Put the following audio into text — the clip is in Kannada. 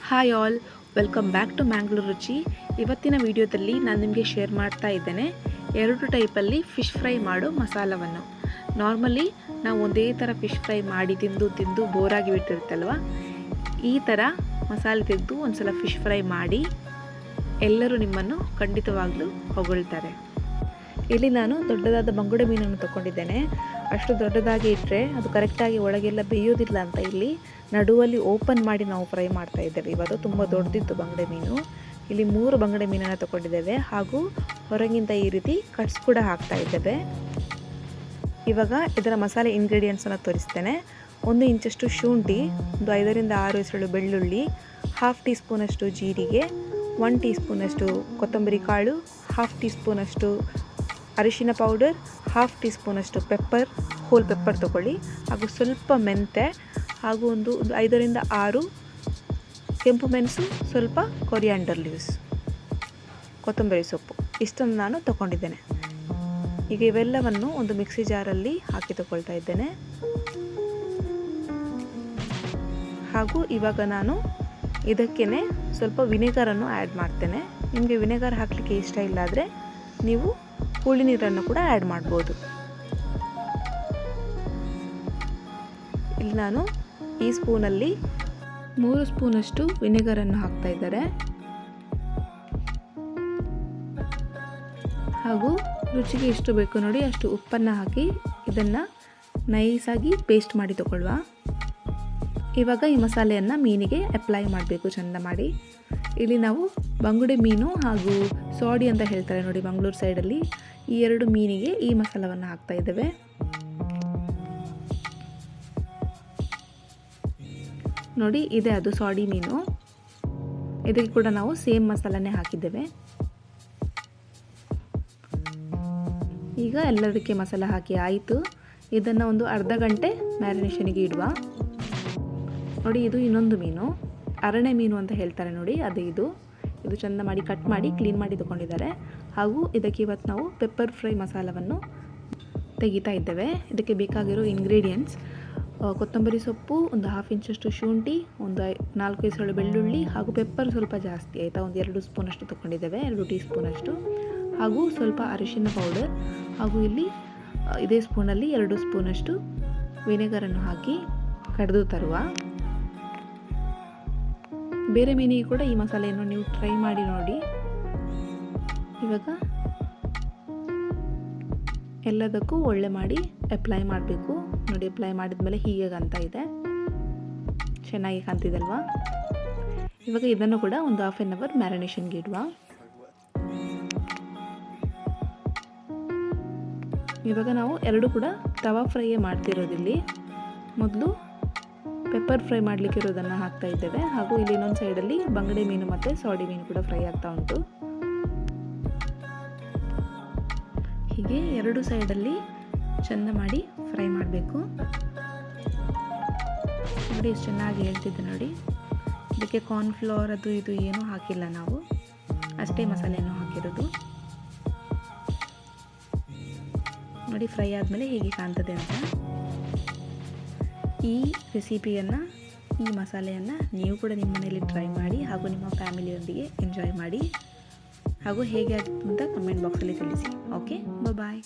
Hi all, welcome back to Mangalore Ruchi. ಇವತ್ತಿನ ವಿಡಿಯೋದಲ್ಲಿ ನಾನು ನಿಮಗೆ ಶೇರ್ ಮಾಡ್ತಾ ಇದ್ದೇನೆ 2 ಟೈಪಲ್ಲಿ ಫಿಶ್ ಫ್ರೈ ಮಾಡೋ ಮಸಾಲವನ್ನು. ನಾರ್ಮಲಿ ನಾವು ಒಂದೇ ಥರ ಫಿಶ್ ಫ್ರೈ ಮಾಡಿ ತಿಂದು ಬೋರಾಗಿ ಬಿಟ್ಟಿರುತ್ತಲ್ವ, ಈ ಥರ ಮಸಾಲೆ ತೆಗೆದು ಒಂದು ಸಲ ಫಿಶ್ ಫ್ರೈ ಮಾಡಿ ಎಲ್ಲರೂ ನಿಮ್ಮನ್ನು ಖಂಡಿತವಾಗ್ಲೂ ಹೊಗಳ್ತಾರೆ. ಇಲ್ಲಿ ನಾನು ದೊಡ್ಡದಾದ ಬಂಗುಡೆ ಮೀನನ್ನು ತಗೊಂಡಿದ್ದೇನೆ. ಅಷ್ಟು ದೊಡ್ಡದಾಗಿ ಇಟ್ಟರೆ ಅದು ಕರೆಕ್ಟಾಗಿ ಒಳಗೆಲ್ಲ ಬೇಯೋದಿಲ್ಲ ಅಂತ ಇಲ್ಲಿ ನಡುವಲ್ಲಿ ಓಪನ್ ಮಾಡಿ ನಾವು ಫ್ರೈ ಮಾಡ್ತಾ ಇದ್ದೇವೆ. ಇವತ್ತು ತುಂಬ ದೊಡ್ಡದಿತ್ತು ಬಂಗುಡೆ ಮೀನು. ಇಲ್ಲಿ 3 ಬಂಗುಡೆ ಮೀನನ್ನು ತಗೊಂಡಿದ್ದೇವೆ ಹಾಗೂ ಹೊರಗಿಂದ ಈ ರೀತಿ ಕಟ್ಸ್ ಕೂಡ ಹಾಕ್ತಾ ಇದ್ದೇವೆ. ಇವಾಗ ಇದರ ಮಸಾಲೆ ಇಂಗ್ರೀಡಿಯೆಂಟ್ಸನ್ನು ತೋರಿಸ್ತೇನೆ. 1 ಇಂಚಷ್ಟು ಶುಂಠಿ, ಒಂದು 5 ರಿಂದ 6 ಎಸಳು ಬೆಳ್ಳುಳ್ಳಿ, 1/2 ಟೀ ಸ್ಪೂನಷ್ಟು ಜೀರಿಗೆ, 1 ಟೀ ಸ್ಪೂನಷ್ಟು ಕೊತ್ತಂಬರಿ ಕಾಳು, 1/2 ಟೀ ಸ್ಪೂನಷ್ಟು ಅರಿಶಿನ ಪೌಡರ್, 1/2 ಟೀ ಸ್ಪೂನಷ್ಟು ಪೆಪ್ಪರ್, ಹೋಲ್ ಪೆಪ್ಪರ್ ತಗೊಳ್ಳಿ, ಹಾಗೂ ಸ್ವಲ್ಪ ಮೆಂತೆ, ಹಾಗೂ ಒಂದು 5 ರಿಂದ 6 ಕೆಂಪು ಮೆಣಸು, ಸ್ವಲ್ಪ ಕೊರಿಯಾಂಡರ್ ಲೀವ್ಸ್, ಕೊತ್ತಂಬರಿ ಸೊಪ್ಪು, ಇಷ್ಟನ್ನು ನಾನು ತಗೊಂಡಿದ್ದೇನೆ. ಈಗ ಇವೆಲ್ಲವನ್ನು ಒಂದು ಮಿಕ್ಸಿ ಜಾರಲ್ಲಿ ಹಾಕಿ ತಗೊಳ್ತಾ ಇದ್ದೇನೆ. ಹಾಗೂ ಇವಾಗ ನಾನು ಇದಕ್ಕೇ ಸ್ವಲ್ಪ ವಿನೆಗರನ್ನು ಆ್ಯಡ್ ಮಾಡ್ತೇನೆ. ನಿಮಗೆ ವಿನೆಗರ್ ಹಾಕಲಿಕ್ಕೆ ಇಷ್ಟ ಇಲ್ಲ ಆದರೆ ನೀವು ಹುಳಿ ನೀರನ್ನು ಕೂಡ ಆ್ಯಡ್ ಮಾಡ್ಬೋದು. ಇಲ್ಲಿ ನಾನು ಈ ಸ್ಪೂನಲ್ಲಿ 3 ಸ್ಪೂನಷ್ಟು ವಿನೆಗರನ್ನು ಹಾಕ್ತಾ ಇದ್ದಾರೆ. ಹಾಗೂ ರುಚಿಗೆ ಎಷ್ಟು ಬೇಕು ನೋಡಿ ಅಷ್ಟು ಉಪ್ಪನ್ನು ಹಾಕಿ ಇದನ್ನು ನೈಸಾಗಿ ಪೇಸ್ಟ್ ಮಾಡಿ ತಗೊಳ್ಳುವ. ಇವಾಗ ಈ ಮಸಾಲೆಯನ್ನು ಮೀನಿಗೆ ಅಪ್ಲೈ ಮಾಡಬೇಕು ಚೆಂದ ಮಾಡಿ. ಇಲ್ಲಿ ನಾವು ಬಂಗುಡೆ ಮೀನು ಹಾಗೂ ಸೋಡಿ ಅಂತ ಹೇಳ್ತಾರೆ ನೋಡಿ ಮಂಗಳೂರು ಸೈಡಲ್ಲಿ, ಈ 2 ಮೀನಿಗೆ ಈ ಮಸಾಲವನ್ನು ಹಾಕ್ತಾ ಇದ್ದೇವೆ. ನೋಡಿ ಇದೆ ಅದು ಸೋಡಿ ಮೀನು. ಇದಕ್ಕೆ ಕೂಡ ನಾವು ಸೇಮ್ ಮಸಾಲನೇ ಹಾಕಿದ್ದೇವೆ. ಈಗ ಎಲ್ಲದಕ್ಕೆ ಮಸಾಲ ಹಾಕಿ ಆಯಿತು. ಇದನ್ನು ಒಂದು ಅರ್ಧ ಗಂಟೆ ಮ್ಯಾರಿನೇಷನ್ಗೆ ಇಡುವ. ನೋಡಿ ಇದು ಇನ್ನೊಂದು ಮೀನು, ಅರಣೆ ಮೀನು ಅಂತ ಹೇಳ್ತಾರೆ ನೋಡಿ, ಅದೇ ಇದು ಚೆಂದ ಮಾಡಿ ಕಟ್ ಮಾಡಿ ಕ್ಲೀನ್ ಮಾಡಿ ತಗೊಂಡಿದ್ದಾರೆ. ಹಾಗೂ ಇದಕ್ಕೆ ಇವತ್ತು ನಾವು ಪೆಪ್ಪರ್ ಫ್ರೈ ಮಸಾಲವನ್ನು ತೆಗಿತಾ ಇದ್ದೇವೆ. ಇದಕ್ಕೆ ಬೇಕಾಗಿರೋ ಇಂಗ್ರೀಡಿಯೆಂಟ್ಸ್ ಕೊತ್ತಂಬರಿ ಸೊಪ್ಪು, ಒಂದು 1/2 ಇಂಚಷ್ಟು ಶುಂಠಿ, ಒಂದು 4 ಎಸಳು ಬೆಳ್ಳುಳ್ಳಿ, ಹಾಗೂ ಪೆಪ್ಪರ್ ಸ್ವಲ್ಪ ಜಾಸ್ತಿ ಆಯಿತಾ, ಒಂದು 2 ಸ್ಪೂನಷ್ಟು ತಗೊಂಡಿದ್ದೇವೆ, 2 ಟೀ ಸ್ಪೂನಷ್ಟು, ಹಾಗೂ ಸ್ವಲ್ಪ ಅರಿಶಿನ ಪೌಡರ್, ಹಾಗೂ ಇಲ್ಲಿ ಇದೇ ಸ್ಪೂನಲ್ಲಿ 2 ಸ್ಪೂನಷ್ಟು ವಿನೆಗರನ್ನು ಹಾಕಿ ಕಡಿದು ತರುವ. ಬೇರೆ ಮೀನಿಗೆ ಕೂಡ ಈ ಮಸಾಲೆಯನ್ನು ನೀವು ಟ್ರೈ ಮಾಡಿ ನೋಡಿ. ಇವಾಗ ಎಲ್ಲದಕ್ಕೂ ಒಳ್ಳೆ ಮಾಡಿ ಅಪ್ಲೈ ಮಾಡಬೇಕು. ನೋಡಿ ಅಪ್ಲೈ ಮಾಡಿದ್ಮೇಲೆ ಹೀಗೆ ಕಾಣ್ತಾ ಇದೆ, ಚೆನ್ನಾಗಿ ಕಾಣ್ತಿದಲ್ವಾ. ಇವಾಗ ಇದನ್ನು ಕೂಡ ಒಂದು 1/2 ಅವರ್ ಮ್ಯಾರಿನೇಷನ್ಗೆ ಇಡುವ. ಇವಾಗ ನಾವು 2 ಕೂಡ ತವಾ ಫ್ರೈಯೇ ಮಾಡ್ತಿರೋದಿಲ್ಲಿ. ಮೊದಲು ಪೆಪ್ಪರ್ ಫ್ರೈ ಮಾಡಲಿಕ್ಕೆ ಇರೋದನ್ನು ಹಾಕ್ತಾ ಇದ್ದೇವೆ. ಹಾಗೂ ಇಲ್ಲಿ ಇನ್ನೊಂದು ಸೈಡಲ್ಲಿ ಬಂಗಡೆ ಮೀನು ಮತ್ತು ಸೋಡಿ ಮೀನು ಕೂಡ ಫ್ರೈ ಆಗ್ತಾ ಉಂಟು. ಹೀಗೆ 2 ಸೈಡಲ್ಲಿ ಚೆಂದ ಮಾಡಿ ಫ್ರೈ ಮಾಡಬೇಕು. ನೋಡಿ ಎಷ್ಟು ಚೆನ್ನಾಗಿ ಹೇಳ್ತಿದ್ದೆ ನೋಡಿ. ಇದಕ್ಕೆ ಕಾರ್ನ್ಫ್ಲವರ್ ಅದು ಇದು ಏನೂ ಹಾಕಿಲ್ಲ ನಾವು, ಅಷ್ಟೇ ಮಸಾಲೆಯನ್ನು ಹಾಕಿರೋದು. ನೋಡಿ ಫ್ರೈ ಆದಮೇಲೆ ಹೇಗೆ ಕಾಣ್ತದೆ ಅಂತ. ಈ ರೆಸಿಪಿಯನ್ನು, ಈ ಮಸಾಲೆಯನ್ನು ನೀವು ಕೂಡ ನಿಮ್ಮ ಮನೆಯಲ್ಲಿ ಟ್ರೈ ಮಾಡಿ ಹಾಗೂ ನಿಮ್ಮ ಫ್ಯಾಮಿಲಿಯೊಂದಿಗೆ ಎಂಜಾಯ್ ಮಾಡಿ. ಹಾಗೂ ಹೇಗೆ ಆಗುತ್ತೆ ಅಂತ ಕಮೆಂಟ್ ಬಾಕ್ಸಲ್ಲಿ ತಿಳಿಸಿ. ಓಕೆ, ಬಾಯ್.